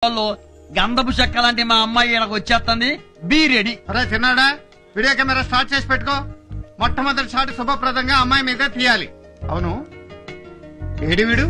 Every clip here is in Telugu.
వాళ్ళు గంధపు చెక్క లాంటి మా అమ్మాయి ఈయనకు వచ్చేస్తుంది. Be ready. అరే చిన్నాడా, వీడియో కెమెరా స్టార్ట్ చేసి పెట్టుకో. మొట్టమొదటి షాట్ శుభప్రదంగా అమ్మాయి మీద తీయాలి. అవును, ఏడి వీడు?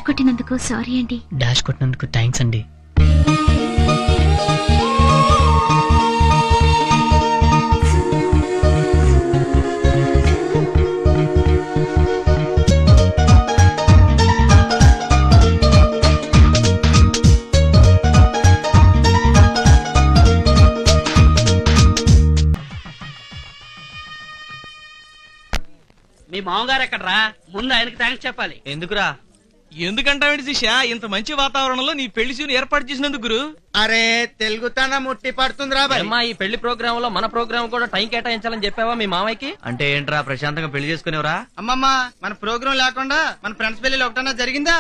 కొట్టినందుకు సారీ అండి. డాష్ కొట్టినందుకు థ్యాంక్స్ అండి. మీ మామగారు ఎక్కడరా? ముందు ఆయనకి థ్యాంక్స్ చెప్పాలి. ఎందుకురా? ఎందుకంటావేంటి శిష్య, ఇంత మంచి వాతావరణంలో నీ పెళ్లి సీన్ ఏర్పాటు చేసినందుకు గురు. అరే తెలుగుతన ముట్టి పడుతుందిరా బాయ్. అమ్మా, ఈ పెళ్లి ప్రోగ్రామ్ లో మన ప్రోగ్రామ్ కూడా టైం కేటాయించాలని చెప్పావా మీ మామయ్యకి? అంటే ఏంట్రా, ప్రశాంతంగా పెళ్లి చేసుకునేవరా? అమ్మమ్మ, మన ప్రోగ్రాం లేకుండా మన ఫ్రెండ్స్ పెళ్లి ఒకటన్నా జరిగిందా?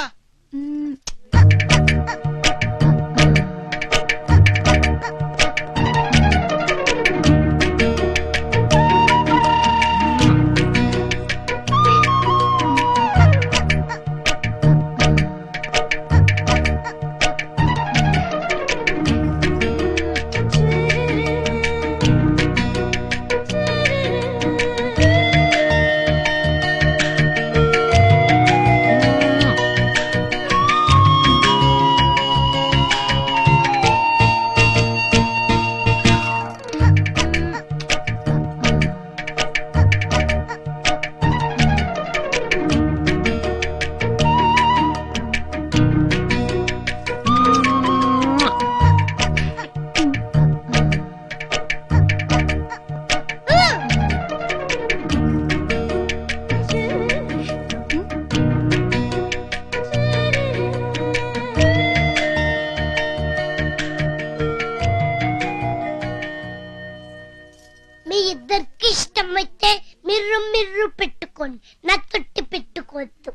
మీ ఇద్దరికి ఇష్టమైతే మీరు మీరు పెట్టుకోండి, నా తొట్టి పెట్టుకోవద్దు.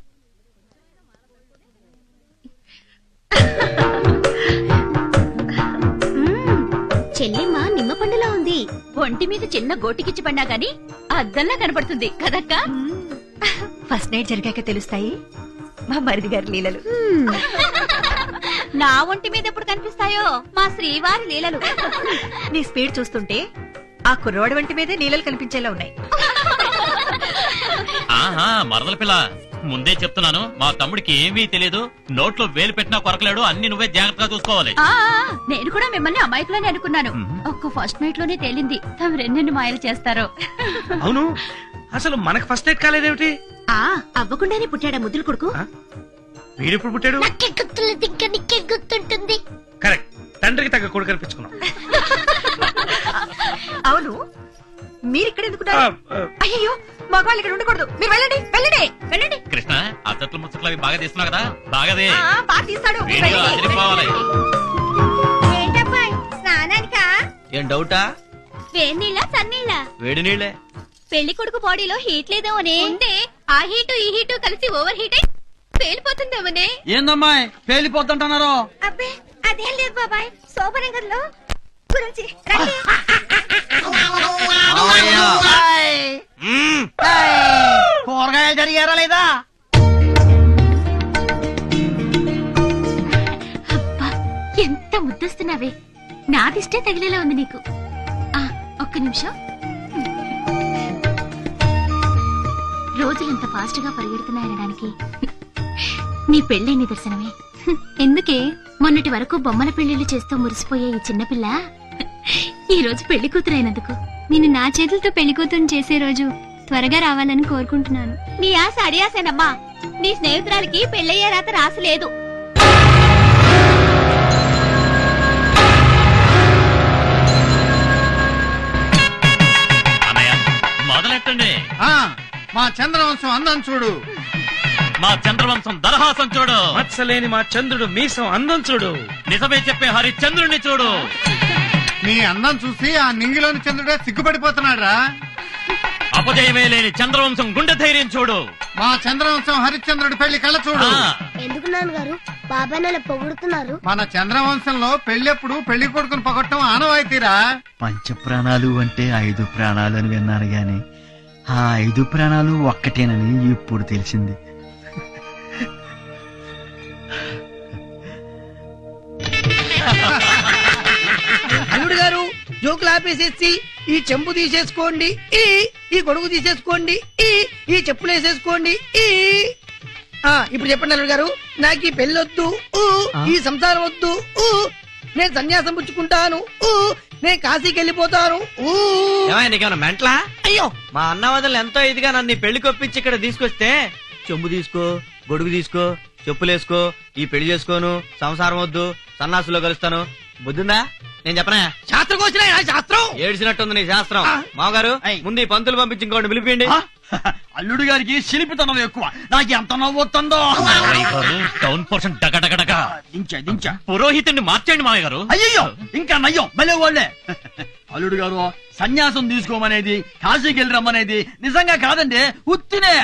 చెల్లిమ్మ నిమ్మ పండులా ఉంది. ఒంటి మీద చిన్న గోటికిచ్చి పడినా గాని అద్దంలా కనపడుతుంది కదక్క. ఫస్ట్ నైట్ జరిగాక తెలుస్తాయి మా మరిది గారి లీలలు. నా ఒంటి మీద ఎప్పుడు కనిపిస్తాయో మా శ్రీవారి లీలలు. నీ స్పీడ్ చూస్తుంటే ఆ కుర్రోడి వంటి మీదే నీళ్ళలు కనిపించేలా ఉన్నాయి. ఆహా, మరదల పిల్ల, ముందే చెప్తున్నాను, మా తమ్ముడికి ఏమీ తెలియదు. నోట్లో వేలు పెట్టినా కొరకలేడు. అన్ని నువ్వే జాగ్రత్తగా చూసుకోవాలి. నేను కూడా మిమ్మల్ని అమాయకులని అనుకున్నాను. ఒక్క ఫస్ట్ నైట్ లోనే తేలింది తమ రెండెన్ని మాయలు చేస్తారో. అవును, అసలు మనకు ఫస్ట్ నైట్ కాలేదేమిటి? అవ్వకుండానే పుట్టాడా ముద్దుల కొడుకు? వీడెప్పుడు పుట్టాడు? నాకే గుర్తులేదు, ఇంకా నీకే గుర్తుంటుంది. కరెక్ట్, తండ్రికి తగ్గ కొడుకు కనిపించుకున్నాం. అవును, మీరిక్కడ ఎందుకున్నారు? అయ్యో, మగవాళ్ళు ఇక్కడ ఉండకూడదు. మీరు వెళ్ళండి వెళ్ళండి వెళ్ళండి. కృష్ణ, అత్తట్లు ముచ్చట్లు అవి బాగా తీస్తున్నావు కదా, బాగాదే. బాగా తీస్తాడు. వీడియో అదిరిపోవాలి. ఏంటబ్బాయ్, స్నానానికా? ఏం డౌటా? వేడినీళ్ళ సన్నీళ్ళ? వేడి నీళ్ళే. పెళ్లి కొడుకు బాడీలో హీట్ లేదేమోనే. ఉంటే ఆ హీటు ఈ హీటు కలిసి ఓవర్ హీట్ అయి పేలిపోతుందేమోనే. ఏందమ్మాయి పేలిపోతుంటున్నారు? అబ్బే అదేం లేదు బాబాయ్, శోభనంగంలో గురించి కూరగాయలు జరిగారా లేదా? అబ్బా ఎంత ముద్దస్తున్నావే, నాదిష్టే తగిలేలా ఉంది నీకు. ఒక్క నిమిషం. రోజులంత ఫాస్ట్ గా పరిగెడుతున్నాయనడానికి నీ పెళ్ళే నిదర్శనమే. ఎందుకే మొన్నటి వరకు బొమ్మల పెళ్లిళ్ళు చేస్తూ మురిసిపోయే ఈ చిన్నపిల్ల ఈ రోజు పెళ్లి కూతురైనందుకు నేను నా చేతులతో పెళ్లి కూతురు చేసే రోజు త్వరగా రావాలని కోరుకుంటున్నాను. నీ ఆశ అడియాసేనమ్మా. నీ స్నేహితురాలికి పెళ్ళయ్యే రాత రాసలేదు. అన్నయ్య మొదలెట్టండి. ఆ, మా చంద్రవంశం అందం చూడు. మా చంద్రవంశం దరహాసం చూడు. మత్సలేని మా చంద్రుడు మీసం అందం చూడు. నిజమే చెప్పే హరిశ్చంద్రుణ్ణి చూడు. నీ అందం చూసి ఆ నింగిలోని చంద్రుడే సిగ్గుపడిపోతున్నాడు రా. అపజయమే లేని చంద్రవంశం గుండె ధైర్యం చూడు. మా చంద్రవంశం హరిశ్చంద్రుడి పెళ్లి కళ్ళ చూడు. ఆ, ఎందుకు నాన్నగారు బాబాయ్ నెల పొగుడుతున్నారు? మన చంద్రవంశంలో పెళ్ళెప్పుడు పెళ్లి కొడుకుని పొగట్టం ఆనవాయితీరా. పంచ ప్రాణాలు అంటే 5 ప్రాణాలు అని విన్నాను గాని ఆ 5 ప్రాణాలు ఒక్కటేనని ఇప్పుడు తెలిసింది. అల్లుడు గారు జోకులు ఆపేసేసి ఈ చెంబు తీసేసుకోండి, ఈ గొడుగు తీసేసుకోండి, ఈ చెప్పులు వేసేసుకోండి. ఇప్పుడు చెప్పండి అల్లుడు గారు, నాకు ఈ పెళ్ళొద్దు, ఈ సంసారం వద్దు, నేను సన్యాసం పుచ్చుకుంటాను, నేను కాశీకి వెళ్ళిపోతాను. నీకేమన్నా మెంట్లా? అయ్యో మా అన్న వదలు ఎంతో ఇదిగా నన్ను ఈ పెళ్లి కొప్పించి ఇక్కడ తీసుకొస్తే చెంబు తీసుకో, గొడుగు తీసుకో, చెప్పులేసుకో, ఈ పెళ్లి చేసుకోను, సంసారం వద్దు, సన్నాసులో కలుస్తాను. బుద్ధిందా? నేను చెప్పనా? శాస్త్రం కోసిన శాస్త్రం ఏడిసినట్టుంది నీ శాస్త్రం. మామగారు ముందు ఈ పంతులు పంపించి ఇంకోటి పిలిపిండి. అల్లుడు గారికి శిల్పితనం ఎక్కువ. నాకు ఎంత నవ్వుతుందో. మామయ్య గారు, టౌన్ పోర్షన్ డగడగడగ. దించా పురోహితుడిని మార్చండి మామయ్య గారు. అయ్యో ఇంకా నయ్యం భలే వాళ్ళే. అల్లుడు గారు సన్యాసం తీసుకోమనేది, కాశీకి వెళ్ళి రమ్మనేది నిజంగా కాదండి, ఉత్తినే.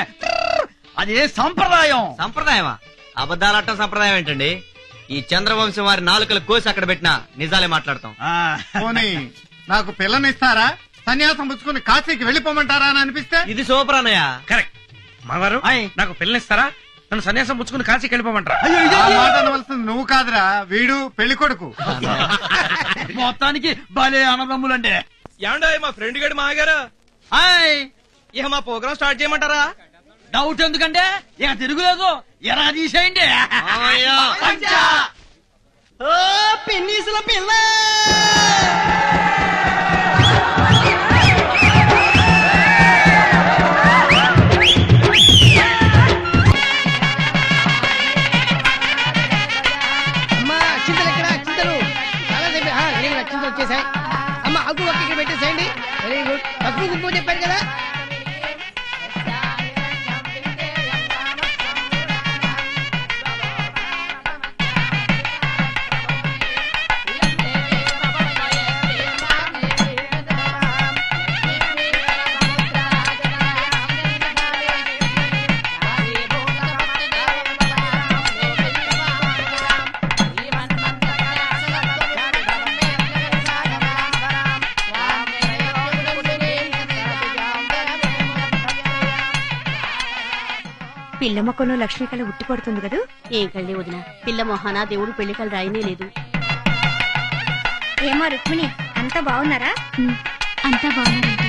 అదే సంప్రదాయం. సంప్రదాయమా? అబద్ధాలట్టం సంప్రదాయం ఏంటండి? ఈ చంద్రవంశం వారి నాలుకలు కోసి అక్కడ పెట్టినా నిజాలే మాట్లాడతాం. పోనీ నాకు పిల్లనిస్తారా? సన్యాసం పుచ్చుకుని కాశీకి వెళ్ళిపోమంటారా అని అనిపిస్తే? ఇది సూపర్ అన్నయ్య. కరెక్ట్. మావారు నాకు పిల్లనిస్తారా? నన్ను సన్యాసం పుచ్చుకుని కాశీకి వెళ్ళిపోమంటారా? ఆ మాట అనవలసింది నువ్వు కాదురా, వీడు పెళ్లి కొడుకు. మొత్తానికి భలే అన్నదమ్ములండి. ఏమండో మా ఫ్రెండ్ గడి మాగారు, హాయ్, ఇక మా ప్రోగ్రామ్ స్టార్ట్ చేయమంటారా? డౌట్ ఎందుకంటే ఇక తిరుగులేదు, ఎలా తీసేయండి. పిన్నీసుల పిల్ల అమ్మా, చింతలు ఎక్కడ? చింతలు చాలాసేపు చింతలు వచ్చేసాయి. అమ్మ అగ్గు ఒక్క ఇక్కడ పెట్టేసేయండి. Very good. పసుపు కుంకుమ చెప్పారు కదా. పిల్ల మొక్కలో లక్ష్మీ కళ ఉట్టి పడుతుంది కదా. ఏం కళ్ళే వదిన, పిల్ల మొహాన దేవుడు పెళ్లి కళ్ళు రాయనే లేదు. ఏమో రుక్మిణి, అంతా బాగున్నారా? అంతా బాగున్నారండి.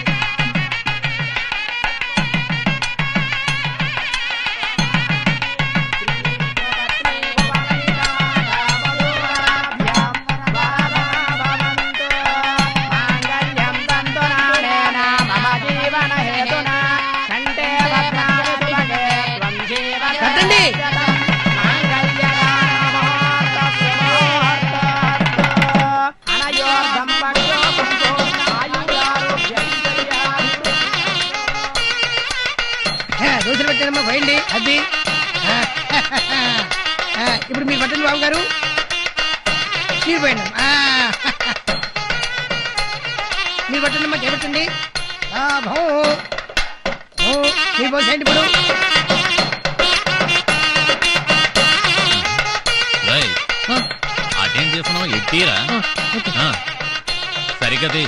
కట్టండి. దోశలు పెట్టారమ్మా, పోయండి. అది ఇప్పుడు మీరు పట్టండి బాబు గారు, మీరు పోయండి. మీరు పట్టండి అమ్మా, చేపట్టండి. మీరు పోసేయండి ఇప్పుడు. అటేం చేస్తున్నావు? ఎట్టీరా సరిగది.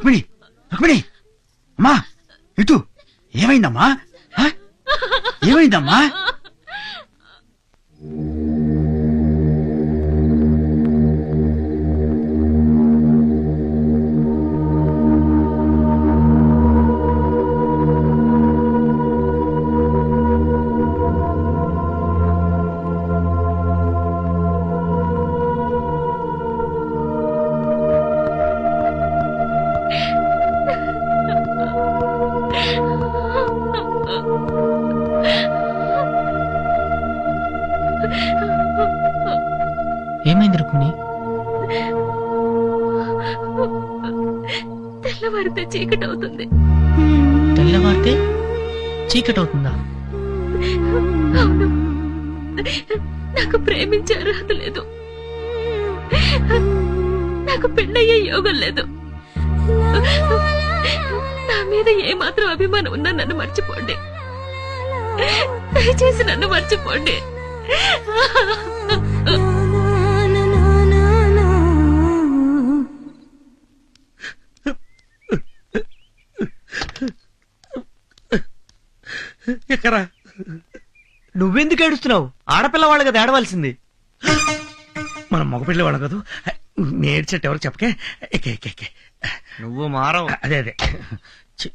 రుక్మిణి రుక్మిణి అమ్మా ఇటు ఏమైందమ్మా ఆ? ఏమైందమ్మా ఏమైంది రుక్మిణి? తెల్లవారితే చీకటి అవుతుంది. తెల్లవారితే చీకటి అవుతుందా? అవును, నాకు ప్రేమించే అర్హత లేదు, నాకు పెళ్ళయ్యే యోగం లేదు. నా మీద ఏమాత్రం అభిమానం ఉన్నా నన్ను మర్చిపోండి, దయచేసి నన్ను మర్చిపోండి. ఎక్కరా నువ్వెందుకు ఏడుస్తున్నావు? ఆడపిల్ల వాళ్ళ కదా ఏడవలసింది. మనం మగపిల్లి వాళ్ళం కదా, నేర్చేట ఎవరు చెప్పకే. ఎక్కే ఎక్కే ఎక్కే. నువ్వు మారవు. అదే అదే. ఛీ.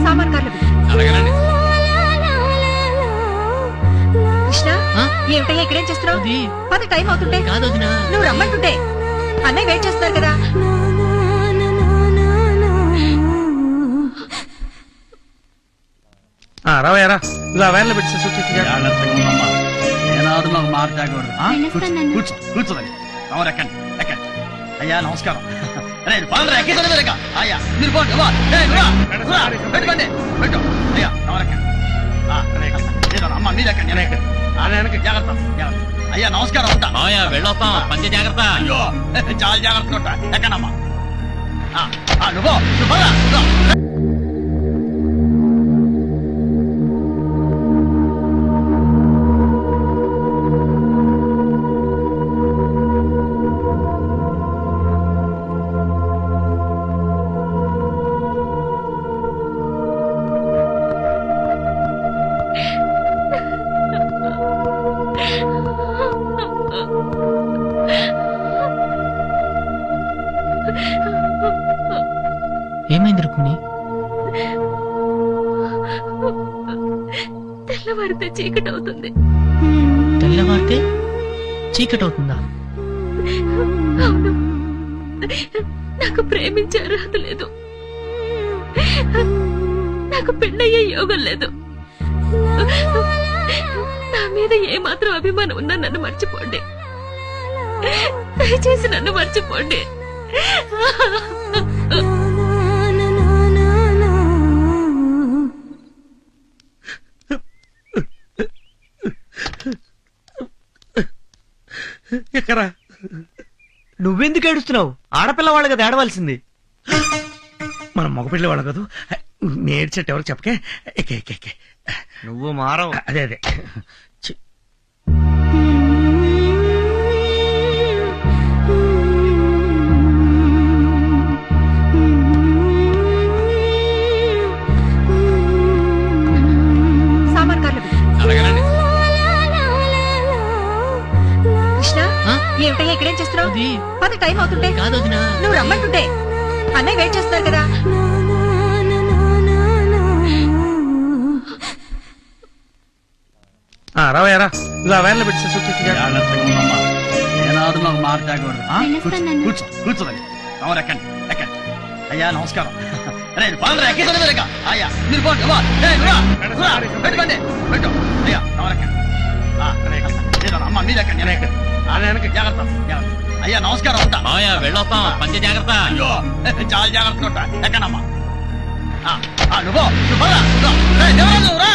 సామాన్ కార్లు అలాగేనండి. కృష్ణ, ఏమిటయ్యా ఇక్కడేం చేస్తున్నావు? అది పది టైం అవుతుంటే కాదు వదినా. నువ్వు రమ్మంటుంటే అన్నయ్య వెయిట్ చేస్తున్నారు కదా. రావయ్యారా, ఇలా వ్యాన్లో పెట్టి జాగ్రత్తగా ఉండమ్మా. ఏనాడు మాకు మాట తాగకూడదు. ఆ? వెళ్ళొస్తాను నాన్న. కూర్చో కూర్చోదండి. తమరు ఎక్కండి ఎక్కండి. అయ్యా నమస్కారం. రే పదండి, ఎక్కించండి మీరు ఇక. అయ్యా మీరు పోండి. పెట్టుకోండి పెట్టు. అయ్యా తమరు ఎక్కండి. అమ్మ మీరు ఎక్కండి, నేను ఎక్కండి. జాగ్రత్త జాగ్రత్త. అయ్యా నమస్కారం ఉంటా. మావయ్య వెళ్ళొస్తాం, పంచ జాగ్రత్త. అయ్యో చాలా జాగ్రత్తగా ఉంటా. ఎక్కడమ్మా నువ్వు పద, నువ్వు. ఏమైంది రుక్మిణి? తెల్లవారితే చీకటి అవుతుంది. తెల్లవారితే చీకటి అవుతుందా? అవును, నాకు ప్రేమించే అర్హత లేదు, నాకు పెళ్ళయ్యే యోగం లేదు. నా మీద ఏమాత్రం అభిమానం ఉన్నా నన్ను మర్చిపోండి, దయచేసి నన్ను మర్చిపోండి. ఎక్కరా నువ్వెందుకు ఏడుస్తున్నావు? ఆడపిల్ల వాళ్ళ కదా ఏడవలసింది. మనం మగపిల్లి వాళ్ళం కదా, నేర్చేట ఎవరు చెప్పకే. ఎక్కే ఎక్కే ఎక్కే. నువ్వు మారవు. అదే అదే. ఛీ. సామాన్ కార్లు అలాగేనండి. కృష్ణ, ఏమిటయ్యా ఇక్కడేం చేస్తున్నావు? అది పది టైం అవుతుంటే కాదు వదినా. నువ్వు రమ్మంటుంటే అన్నయ్య వెయిట్ చేస్తున్నారు కదా. రావయ్యారా, ఇలా వ్యాన్లో పెట్టి జాగ్రత్తగా ఉండమ్మా. ఏనాడు మాకు మాట తాగకూడదు. వెళ్ళొస్తాను నాన్న. కూర్చో కూర్చోదండి. తమరు ఎక్కండి ఎక్కండి. అయ్యా నమస్కారం. రే పదండి, ఎక్కించండి మీరు ఇక. అయ్యా మీరు పోండి. పెట్టుకోండి పెట్టు. అయ్యా తమరు ఎక్కండి. అమ్మ మీరు ఎక్కండి, నేను ఎక్కండి. జాగ్రత్త జాగ్రత్త. అయ్యా నమస్కారం ఉంటా. మావయ్య వెళ్ళొస్తాం, పంచ జాగ్రత్త. అయ్యో చాలా జాగ్రత్తగా ఉంటా. ఎక్కడమ్మా నువ్వు పద, నువ్వు రా.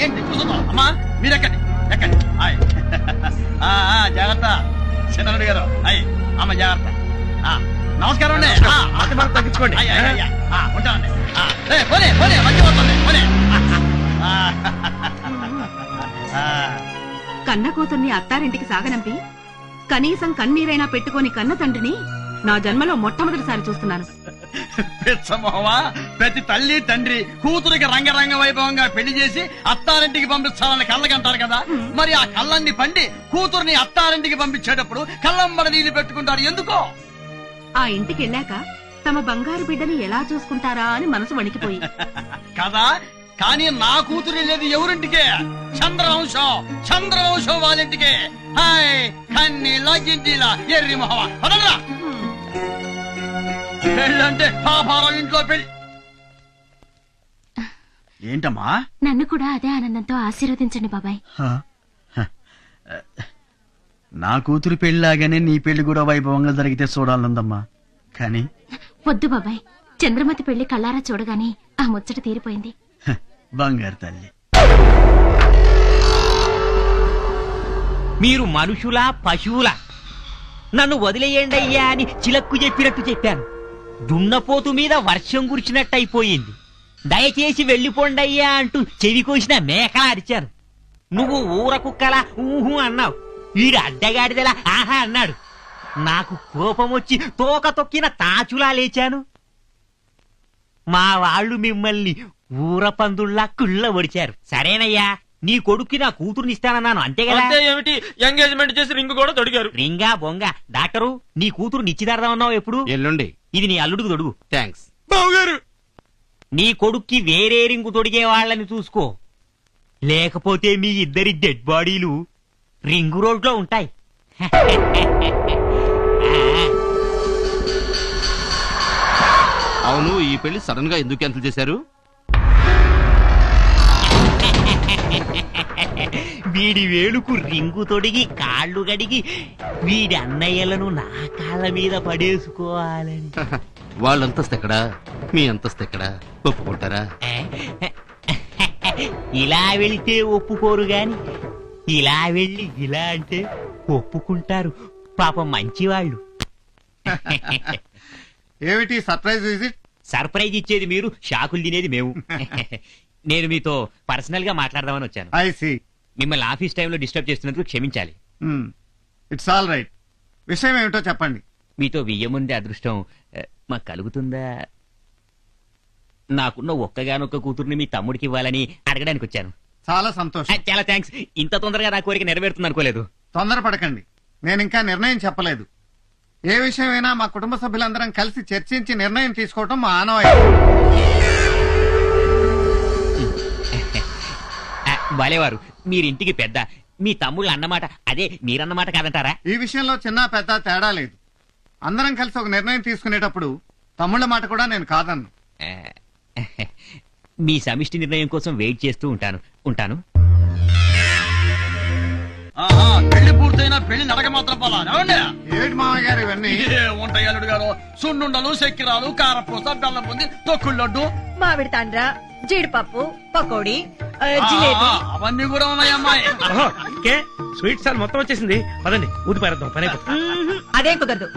ఏంటి కూర్చున్నావు? అమ్మా మీరు ఎక్కండి ఎక్కండి. ఆయ్ జాగ్రత్త చిన్నరుడు గారు. అయ్యి అమ్మ జాగ్రత్త. నమస్కారం అండి. తగ్గించుకోండి. ఉంటానండి. పోనీ పోనీ మంచి వస్తుంది. కన్న కూతుర్ని అత్తారింటికి సాగనంపి కనీసం కన్నీరైనా పెట్టుకొని కన్న తండ్రిని నా జన్మలో మొట్టమొదటిసారి చూస్తున్నాను. పిచ్చమోవా, ప్రతి తల్లి తండ్రి కూతురికి రంగరంగ వైభవంగా పెళ్లి చేసి అత్తారింటికి పంపించాలని కళ్ళకంటారు కదా. మరి ఆ కళ్ళన్ని పండి కూతుర్ని అత్తారింటికి పంపించేటప్పుడు కళ్ళంబడ నీళ్లు పెట్టుకుంటారు ఎందుకో? ఆ ఇంటికి వెళ్ళాక తమ బంగారు బిడ్డని ఎలా చూసుకుంటారా అని మనసు వణికిపోయి. కదా, కానీ నా కూతురు వెళ్ళేది ఎవరింటికే? చంద్రవంశం వాళ్ళింటికే. హాయ్ కన్నీళ్ళ గింజీలా ఎర్రి మొహవ పదరా. పెళ్ళంటే పాపారం ఇంట్లో పెళ్లి. ఏంటమ్మా? నన్ను కూడా అదే ఆనందంతో ఆశీర్వదించండి బాబాయ్. నా కూతురు పెళ్లిలాగానే నీ పెళ్లి కూడా వైభవంగా జరిగితే చూడాలందమ్మా. కానీ వద్దు బాబాయ్, చంద్రమతి పెళ్లి కళ్ళారా చూడగానే ఆ ముచ్చట తీరిపోయింది. బంగారు తల్లి. మీరు మనుషులా పశువులా? నన్ను వదిలేయండి అయ్యా అని చిలక్కు చెప్పినట్టు చెప్పాను. దున్నపోతు మీద వర్షం కురిచినట్టు అయిపోయింది. దయచేసి వెళ్లిపోండి అయ్యా అంటూ చెవి కోసిన మేకలా అరిచాను. నువ్వు ఊర కుక్కలా ఊహు అన్నావు. వీడు అడ్డగాడిదలా ఆహా అన్నాడు. నాకు కోపం వచ్చి తోక తొక్కిన తాచులా లేచాను. మా వాళ్ళు మిమ్మల్ని ఊర పందుల్లా కుళ్ళ ఒడిచారు. సరేనయ్యా, నీ కొడుక్కి నా కూతురుని ఇస్తానన్నాను, అంతే కదా? ఏమిటి, ఎంగేజ్మెంట్ చేసి రింగ్ కూడా తొడిగారు. రింగా బొంగ. డాక్టరు, నీ కూతురు నిశ్చితార్థమన్నావు ఎప్పుడు? ఎల్లుండి. ఇది నీ అల్లుడికి తొడుగు. థ్యాంక్స్. బావగారు, నీ కొడుక్కి వేరే రింగు తొడిగే వాళ్ళని చూసుకో, లేకపోతే మీ ఇద్దరి డెడ్ బాడీలు రింగు రోడ్లో ఉంటాయి. అవును, ఈ పెళ్లి సడన్ గా ఎందుకు క్యాన్సిల్ చేశారు? వీడి వేలుకు రింగు తొడిగి కాళ్ళు గడిగి వీడి అన్నయ్యలను నా కాళ్ళ మీద పడేసుకోవాలని. వాళ్ళ అంతస్తు ఎక్కడా, మీ అంతస్తు ఎక్కడా? ఒప్పుకుంటారా? ఇలా వెళితే ఒప్పుకోరు గాని ఇలా వెళ్ళి ఇలా అంటే ఒప్పుకుంటారు. పాపం మంచివాళ్ళు. ఏమిటి సర్ప్రైజ్ విజిట్? సర్ప్రైజ్ ఇచ్చేది మీరు, షాకులు తినేది మేము. నేను మీతో పర్సనల్ గా మాట్లాడదామని వచ్చాను. I see. మిమ్మల్ని ఆఫీస్ టైంలో డిస్టర్బ్ చేస్తున్నందుకు క్షమించాలి. It's all right. విషయం ఏమిటో చెప్పండి. మీతో వియ్యముందే అదృష్టం మాకు కలుగుతుందా? నాకున్న ఒక్కగానొక్క కూతుర్ని మీ తమ్ముడికి ఇవ్వాలని అడగడానికి వచ్చాను. చాలా సంతోషం. చాలా థ్యాంక్స్. ఇంత తొందరగా నా కోరిక నెరవేరుతుంది అనుకోలేదు. తొందరపడకండి, నేను ఇంకా నిర్ణయం చెప్పలేదు. ఏ విషయమైనా మా కుటుంబ సభ్యులందరం కలిసి చర్చించి నిర్ణయం తీసుకోవటం మా ఆనవాయితీ. బాలేవారు, మీరింటికి పెద్ద. మీ తమ్ముళ్ళు అన్నమాట అదే మీరన్నమాట కాదంటారా? ఈ విషయంలో చిన్న పెద్ద తేడా లేదు. అందరం కలిసి ఒక నిర్ణయం తీసుకునేటప్పుడు తమ్ముళ్ళ మాట కూడా నేను కాదన్ను. మీ సమిష్టి నిర్ణయం కోసం వెయిట్ చేస్తూ ఉంటాను. పెళ్లి పూర్తయినా పెళ్లి నడక మాత్రం పోలా. ఏమిటి మామయ్య గారు ఇవన్నీ? ఉంటాయి అల్లుడు గారు. సున్నుండలు, చక్కెరాలు, కారపూస, బెల్లం పొంది, తొక్కుడు లడ్డు, మామిడి తాండ్ర, జీడిపప్పు, పకోడీ, జిలేబీ. అవన్నీ కూడా ఉన్నాయమ్మాయి. స్వీట్ సార్ మొత్తం వచ్చేసింది. పదండి ఊది పారేద్దాం, పని అయిపోతుంది. అదేం కుదరదు.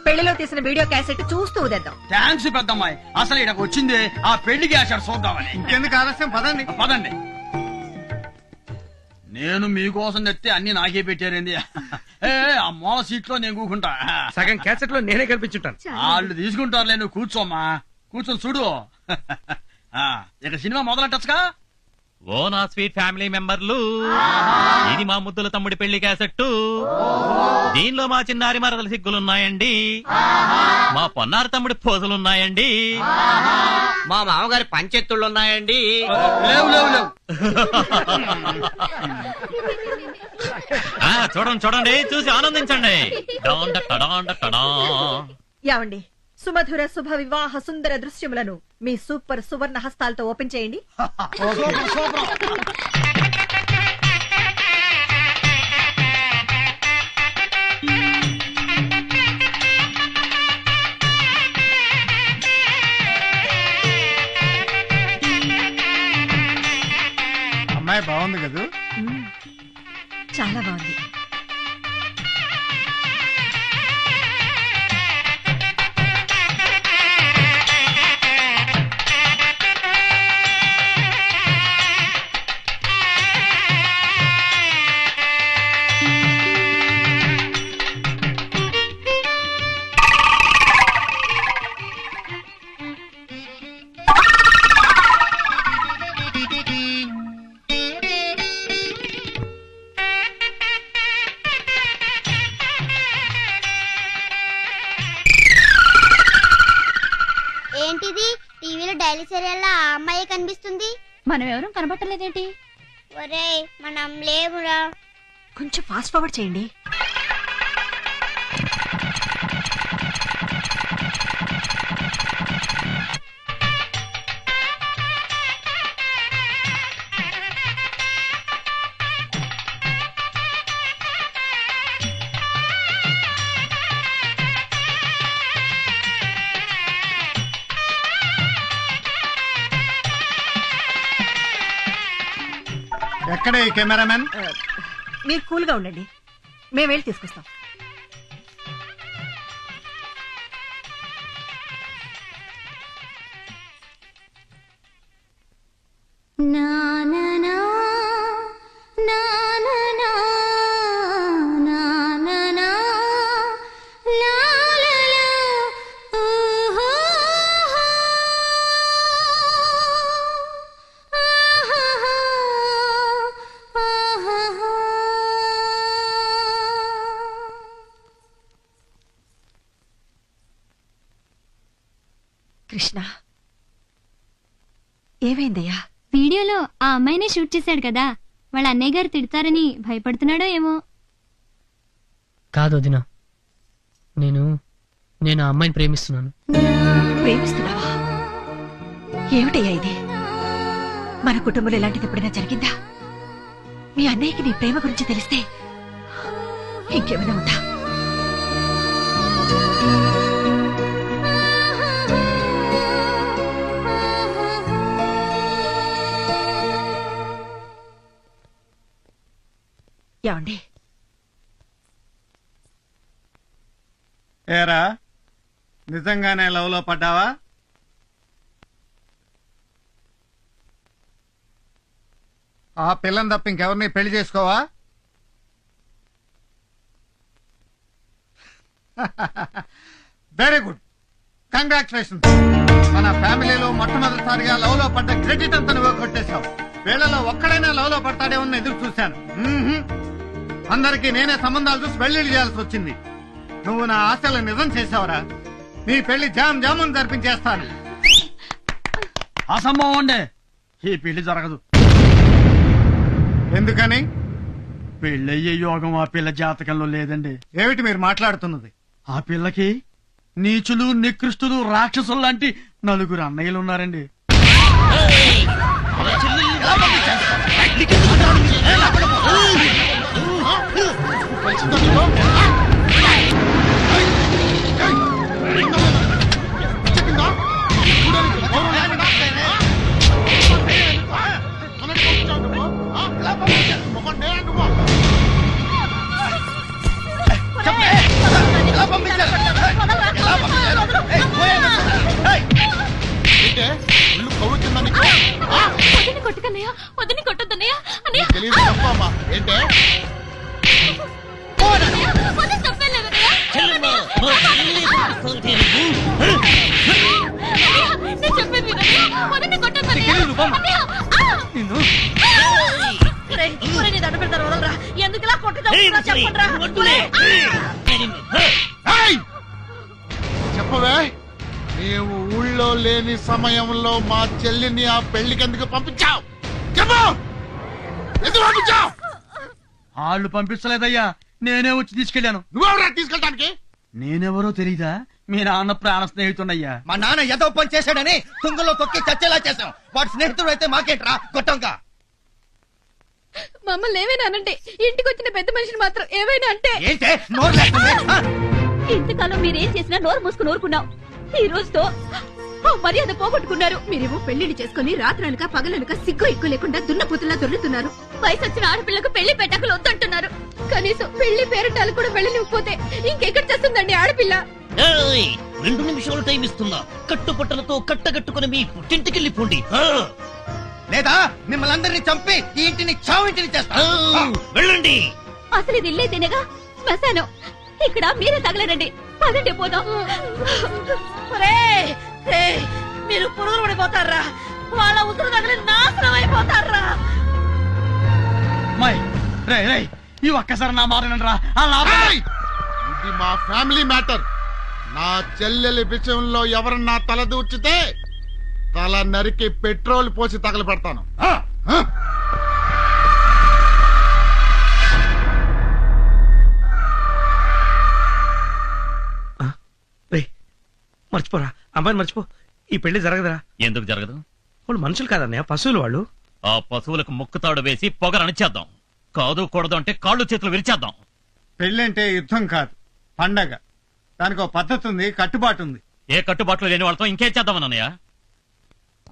పెళ్లిలో తీసిన వీడియో క్యాసెట్ చూస్తూ ఉదేద్దాం. థ్యాంక్స్ పెద్దమ్మాయి. అసలు ఇక్కడికి వచ్చింది ఆ పెళ్లికి ఆశాడు చూద్దామని. ఇంకెందుకు ఆలస్యం, పదండి. పదండి. నేను మీకోసం తెస్తే అన్ని నాకే పెట్టారేంది? ఆ మూల సీట్ లో నేను కూకుంటా. సగం క్యాసెట్ లో నేనే కల్పించుంటాను. వాళ్ళు తీసుకుంటారులే, నువ్వు కూర్చోమ్మా. కూర్చొని చూడు. ఇక సినిమా మొదలెట్టచ్చుగా. ఓ నా స్వీట్ ఫ్యామిలీ మెంబర్లు, ఇది మా ముద్దుల తమ్ముడి పెళ్లి క్యాసెట్టు. దీనిలో మా చిన్నారి మరదల సిగ్గులున్నాయండి, మా పొన్నారి తమ్ముడి పోజలున్నాయండి, మా మామగారి పంచెత్తుళ్ళున్నాయండి. లేవు లేవు లేవు. చూడండి, చూసి ఆనందించండి. యావండి, సుమధుర శుభ వివాహ సుందర దృశ్యములను మీ సూపర్ సువర్ణ హస్తాలతో ఓపెన్ చేయండి. అమ్మాయి బాగుంది కదా? చాలా బాగుంది. మనం ఎవరూ కనబట్టలేదేంటి? ఒరేయ్ మనం లేవురా. కొంచెం ఫాస్ట్ ఫార్వర్డ్ చేయండి. ఎక్కడ ఈ కెమెరామెన్? మీరు కూల్ గా ఉండండి, మేము వెళ్ళి తీసుకొస్తాం. నా నా నా నా నా నా నా నా నా లా లా లా ఓహో ఆహా ఆహా. కృష్ణ, ఏమైందయ్యా? వీడియోలో ఆ అమ్మాయినే షూట్ చేశాడు కదా, వాళ్ళ అన్నయ్య గారు తిడతారని భయపడుతున్నాడో ఏమో. కాదు వదినా, నేను ఆ అమ్మాయిని ప్రేమిస్తున్నాను. ప్రేమిస్తున్నావా? ఏమిటయ్యా ఇది? మన కుటుంబంలో ఇలాంటిది ఎప్పుడైనా జరిగిందా? మీ అన్నయ్యకి నీ ప్రేమ గురించి తెలిస్తే ఇంకేమైనా ఉందా? ఏమండి, ఏరా నిజంగానే లవ్ లో పడ్డావా? ఆ పిల్లని తప్ప ఇంకెవరిని పెళ్లి చేసుకోవా? Very good, congratulations. మన ఫ్యామిలీలో మొట్టమొదటిసారిగా లవ్ లో పడ్డ క్రెడిట్ అంతా నువ్వు కొట్టేశావు. వీళ్ళలో ఒక్కడైనా లవ్ లో పడతాడేమో ఎదురు చూశాను. అందరికీ నేనే సంబంధాలు చూసి పెళ్లిళ్ళు చేయాల్సి వచ్చింది. నువ్వు నా ఆశలు నిజం చేసావురా. నీ పెళ్లి జామ్ జామున్ జరిపించేస్తాను. అసంభవం అండి, ఈ పెళ్లి జరగదు. ఎందుకని? పెళ్ళయ్యే యోగం ఆ పిల్ల జాతకంలో లేదండి. ఏమిటి మీరు మాట్లాడుతున్నది? ఆ పిల్లకి నీచులు నికృష్టులు రాక్షసులు లాంటి నలుగురు అన్నయ్యలు ఉన్నారండి. కొట్టుకన్నయ్య, వదిని కొట్టొద్దన్నయ్య. అన్నయ్య ఎందుకులా చెప్పవే, నీవు ఊళ్ళో లేని సమయంలో మా చెల్లిని ఆ పెళ్లికి ఎందుకు పంపించావు? చెప్పు, ఎందుకు పంపించావు? వాళ్ళు పంపించలేదయ్యా, నేనే వచ్చి తీసుకెళ్లాను. నువ్వెవరా తీసుకెళ్ళడానికి? నేనెవరో తెలీదా? మీ నాన్న ప్రాణ స్నేహితుడయ్యా. మా నాన్న ఏదో పని చేశాడని తుంగలో తొక్కి చచ్చేలా చేశాం. వాడి స్నేహితుడు అయితే మాకేంట్రా గొట్టంగా? మమ్మల్ని ఏమైనా అనంటే, ఇంటికి వచ్చిన పెద్ద మనిషిని మాత్రం ఏమైనా అంటే ఏంటే నోరు లేస్తుంది? ఇంతకాలం మీరేం చేసినా నోరు మూసుకుని ఊరుకున్నాం. ఈ రోజుతో ఆ మర్యాద పోగొట్టుకున్నారు. మీరేమో పెళ్లిని చేసుకుని రాత్రనక పగలనక సిగ్గు ఎక్కువ లేకుండా దున్నపోతులా దొర్లుతున్నారు. వయసు వచ్చిన ఆడపిల్లకు పెళ్లి పెట్టకలు వద్దంటున్నారు. కనీసం పెళ్లి పేరెంటాలు కూడా వెళ్ళనివ్వకపోతే ఇంకెక్కడ చేస్తుందండి ఆడపిల్ల? 2 నిమిషాలు టైం ఇస్తున్నా. కట్టుబట్టలతో కట్టగట్టుకుని మీ పుట్టింటికెళ్ళిపోండి. లేదా మిమ్మల్ని అందరినీ చంపి ఈ ఇంటిని చావింటిని చేస్తా. వెళ్ళండి. అసలు ఇది ఇల్లే తినగా శ్మశానం. ఇక్కడ మీరే తగలరండి. పదండి పోదాం. మీరు పురుగులు పడిపోతారా? వాళ్ళ ఉసురు తగిలి నాశనం అయిపోతారా? ఈ ఒక్కసారి నా మారనండి రా. ఇది మా ఫ్యామిలీ మ్యాటర్. నా చెల్లెలి విషయంలో ఎవరన్నా తలదూర్చితే తల నరికి పెట్రోల్ పోసి తగలబెడతాను. మర్చిపోరా, అమ్మాయిని మర్చిపో. ఈ పెళ్లి జరగదురా. ఎందుకు జరగదు? వాళ్ళు మనుషులు కాదన్నయ్య, పశువులు వాళ్ళు. ఆ పశువులకు ముక్కుతాడు వేసి పొగరనిచ్చేద్దాం. కాదు కూడదు అంటే కాళ్ళు చేతులు విరిచేద్దాం. పెళ్ళంటే యుద్ధం కాదు, పండగ. దానికి ఒక పద్ధతి ఉంది, కట్టుబాటు ఉంది. ఏ కట్టుబాట్లు లేని వాళ్ళతో ఇంకేం చేద్దామన్నయ్య?